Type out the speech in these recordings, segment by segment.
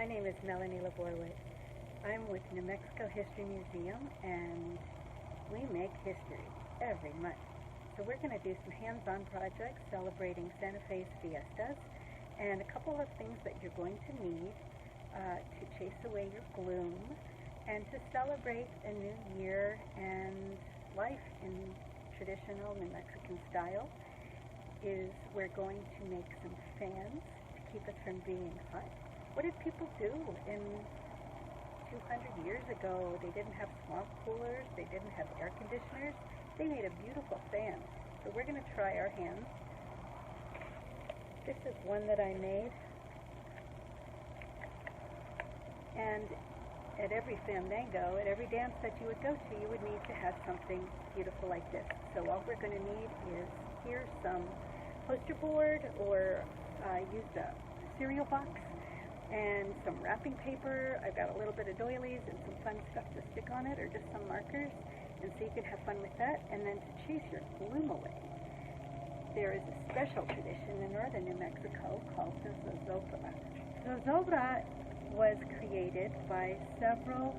My name is Melanie Laborwit. I'm with New Mexico History Museum, and we make history every month. So we're going to do some hands-on projects celebrating Santa Fe's fiestas, and a couple of things that you're going to need to chase away your gloom and to celebrate a new year and life in traditional New Mexican style is we're going to make some fans to keep us from being hot. What did people do in 200 years ago? They didn't have swamp coolers, they didn't have air conditioners. They made a beautiful fan. So we're going to try our hands. This is one that I made. And at every Fandango, at every dance that you would go to, you would need to have something beautiful like this. So all we're going to need is here some poster board, or use a cereal box, and some wrapping paper. I've got a little bit of doilies and some fun stuff to stick on it, or just some markers, and so you can have fun with that. And then to chase your gloom away, there is a special tradition in northern New Mexico called the Zozobra. Zozobra was created by several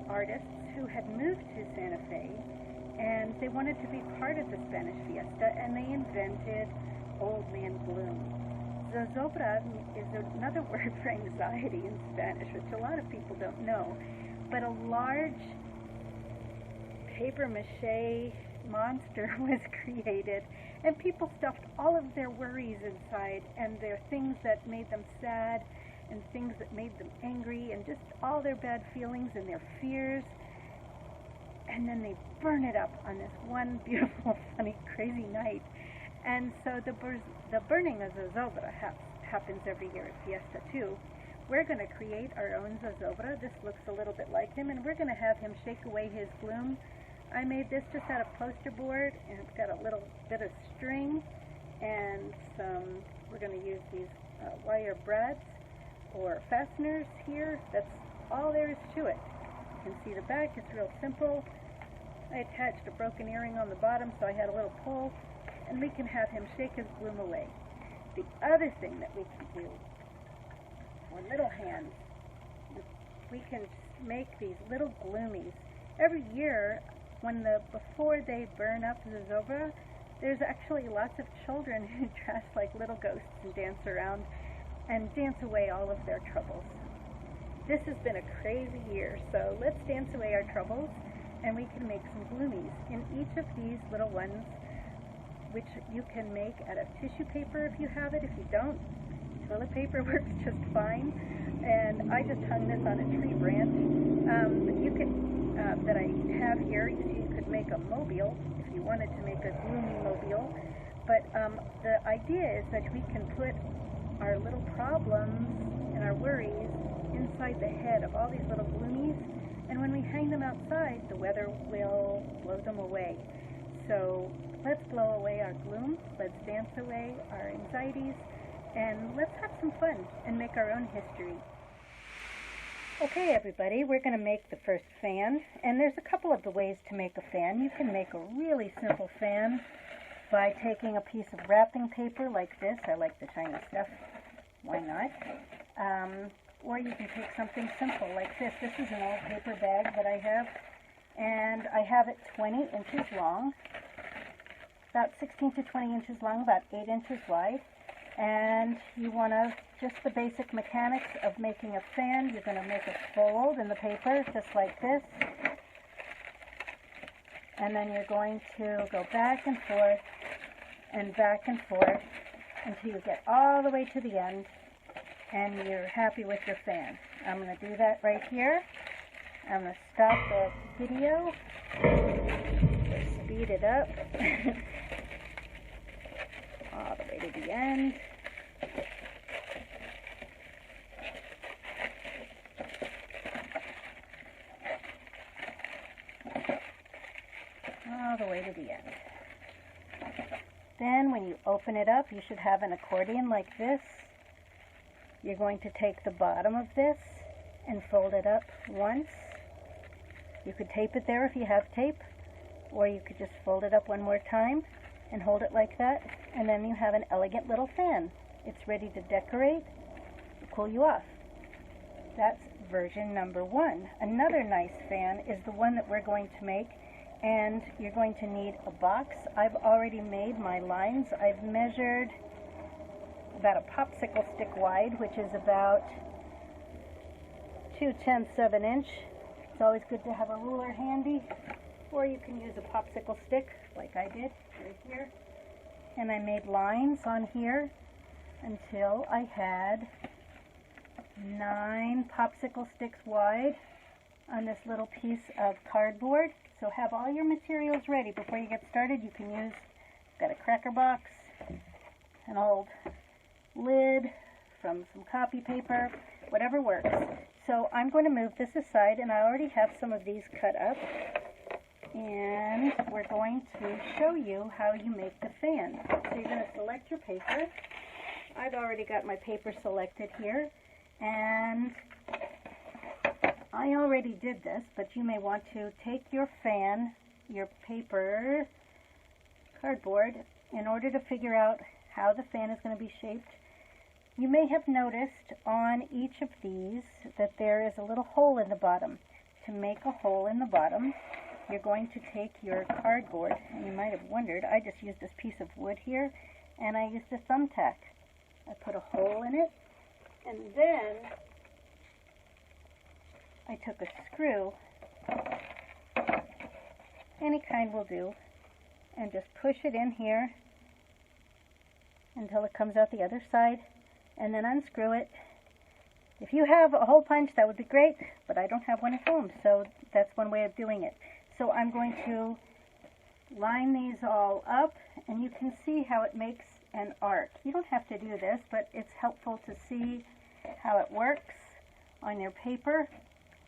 artists who had moved to Santa Fe, and they wanted to be part of the Spanish Fiesta, and they invented Old Man Gloom. Zozobra is another word for anxiety in Spanish, which a lot of people don't know, but a large paper mache monster was created, and people stuffed all of their worries inside, and their things that made them sad, and things that made them angry, and just all their bad feelings and their fears, and then they burn it up on this one beautiful, funny, crazy night. And so the burning of Zozobra happens every year at Fiesta too. We're going to create our own Zozobra. This looks a little bit like him, and we're going to have him shake away his gloom. I made this just out of poster board, and it's got a little bit of string, and we're going to use these wire brads or fasteners here. That's all there is to it. You can see the back, it's real simple. I attached a broken earring on the bottom, so I had a little pull, and we can have him shake his gloom away. The other thing that we can do for little hands, we can make these little gloomies. Every year, before they burn up the Zozobra, there's actually lots of children who dress like little ghosts and dance around and dance away all of their troubles. This has been a crazy year, so let's dance away our troubles, and we can make some gloomies. In each of these little ones, which you can make out of tissue paper if you have it. If you don't, toilet paper works just fine. And I just hung this on a tree branch. But you can, that I have here, you could make a mobile if you wanted to make a gloomy mobile. But the idea is that we can put our little problems and our worries inside the head of all these little gloomies, and when we hang them outside, the weather will blow them away. So let's blow away our gloom, let's dance away our anxieties, and let's have some fun and make our own history. Okay, everybody, we're going to make the first fan, and there's a couple of the ways to make a fan. You can make a really simple fan by taking a piece of wrapping paper like this. I like the shiny stuff. Why not? Or you can take something simple like this. This is an old paper bag that I have, and I have it 20 inches long, about 16 to 20 inches long, about 8 inches wide. And you want to, just the basic mechanics of making a fan, you're going to make a fold in the paper, just like this. And then you're going to go back and forth until you get all the way to the end and you're happy with your fan. I'm going to do that right here. I'm going to stop the video, speed it up all the way to the end. All the way to the end. Then when you open it up, you should have an accordion like this. You're going to take the bottom of this and fold it up once. You could tape it there if you have tape, or you could just fold it up one more time and hold it like that, and then you have an elegant little fan. It's ready to decorate, to cool you off. That's version number 1. Another nice fan is the one that we're going to make, and you're going to need a box. I've already made my lines. I've measured about a popsicle stick wide, which is about 2/10 of an inch. It's always good to have a ruler handy, or you can use a popsicle stick like I did right here. And I made lines on here until I had 9 popsicle sticks wide on this little piece of cardboard. So have all your materials ready before you get started. You can use, got a cracker box, an old lid from some copy paper, whatever works. So I'm going to move this aside, and I already have some of these cut up, and we're going to show you how you make the fan. So you're going to select your paper. I've already got my paper selected here, and I already did this, but you may want to take your fan, your paper, cardboard, in order to figure out how the fan is going to be shaped. You may have noticed on each of these that there is a little hole in the bottom. To make a hole in the bottom, you're going to take your cardboard, and you might have wondered, I just used this piece of wood here, and I used a thumbtack. I put a hole in it, and then I took a screw, any kind will do, and just push it in here until it comes out the other side, and then unscrew it. If you have a hole punch, that would be great, but I don't have one at home, so that's one way of doing it. So I'm going to line these all up, and you can see how it makes an arc. You don't have to do this, but it's helpful to see how it works on your paper.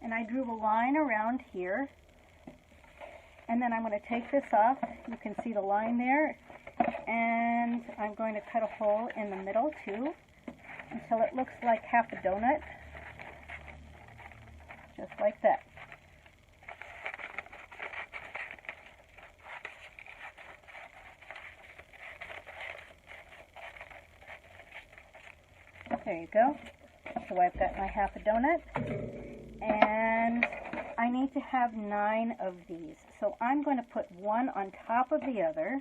And I drew a line around here, and then I'm going to take this off. You can see the line there, and I'm going to cut a hole in the middle too, until it looks like half a donut, just like that. There you go. So I've got my half a donut, and I need to have 9 of these. So I'm going to put one on top of the other.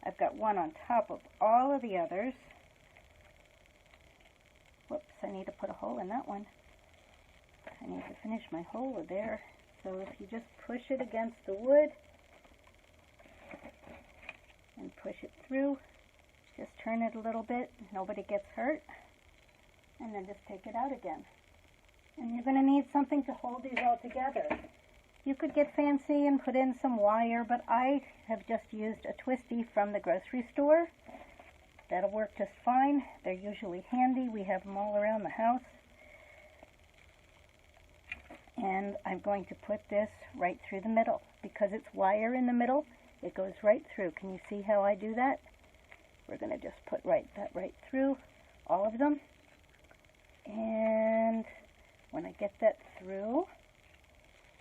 I've got one on top of all of the others. Whoops, I need to put a hole in that one. I need to finish my hole there. So if you just push it against the wood and push it through, just turn it a little bit, nobody gets hurt, and then just take it out again. And you're going to need something to hold these all together. You could get fancy and put in some wire, but I have just used a twisty from the grocery store. That'll work just fine. They're usually handy. We have them all around the house. And I'm going to put this right through the middle. Because it's wire in the middle, it goes right through. Can you see how I do that? We're going to just put that right through, all of them. And when I get that through,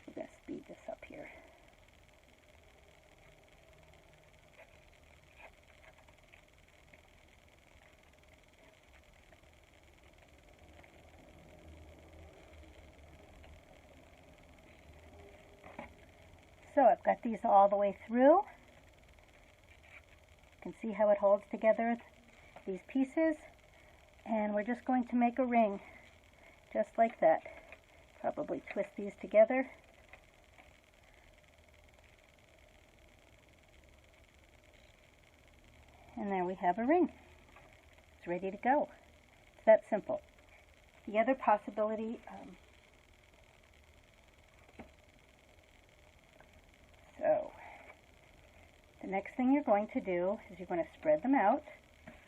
we're going to speed this up here. So I've got these all the way through. You can see how it holds together these pieces. And we're just going to make a ring, just like that. Probably twist these together. And there we have a ring. It's ready to go. It's that simple. The other possibility, so the next thing you're going to do is you're going to spread them out,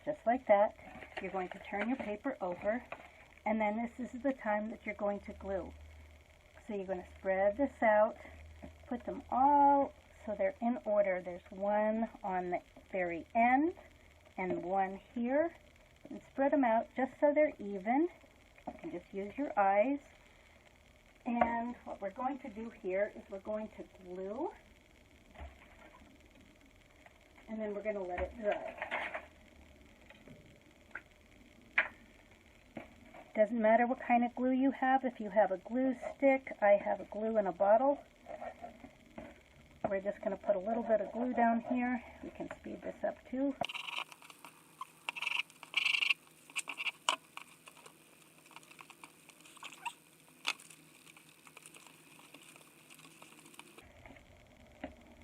just like that. You're going to turn your paper over, and then this is the time that you're going to glue. So you're going to spread this out, put them all so they're in order. There's one on the very end and one here, and spread them out just so they're even. You can just use your eyes. And what we're going to do here is we're going to glue, and then we're going to let it dry. Doesn't matter what kind of glue you have. If you have a glue stick, I have a glue in a bottle. We're just going to put a little bit of glue down here. We can speed this up too.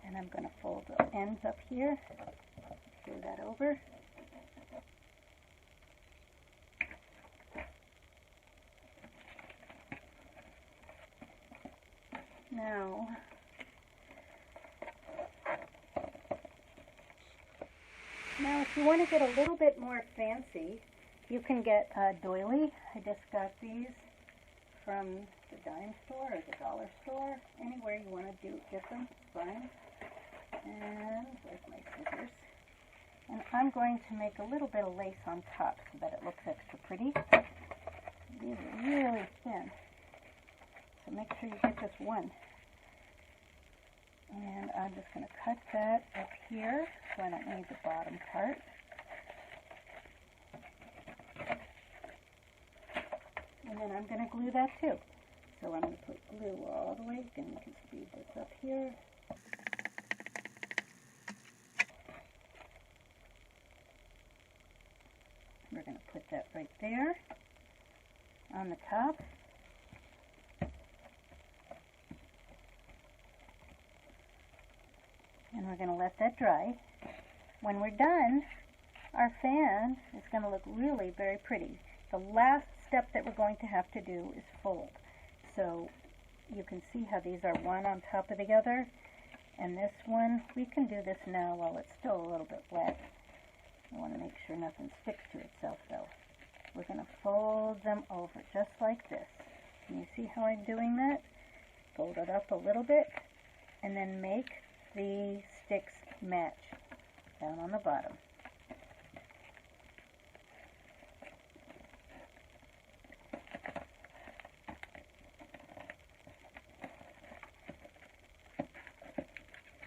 And I'm going to fold the ends up here, screw that over. Now if you want to get a little bit more fancy, you can get a doily. I just got these from the dime store or the dollar store. Anywhere you want to get them, it's fine. And there's my scissors. And I'm going to make a little bit of lace on top so that it looks extra pretty. These are really thin, so make sure you get just one. And I'm just going to cut that up here so I don't need the bottom part. And then I'm going to glue that too. So I'm going to put glue all the way, and you can speed this up here. We're going to put that right there on the top. And we're going to let that dry. When we're done, our fan is going to look really very pretty. The last step that we're going to have to do is fold. So you can see how these are one on top of the other. And this one, we can do this now while it's still a little bit wet. I want to make sure nothing sticks to itself though. We're going to fold them over just like this. Can you see how I'm doing that? Fold it up a little bit and then make the sticks match down on the bottom.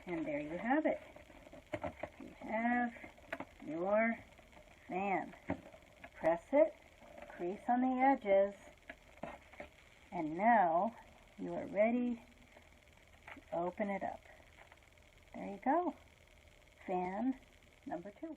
And there you have it. You have your fan. Press it, crease on the edges, and now you are ready to open it up. There you go. Fan number 2.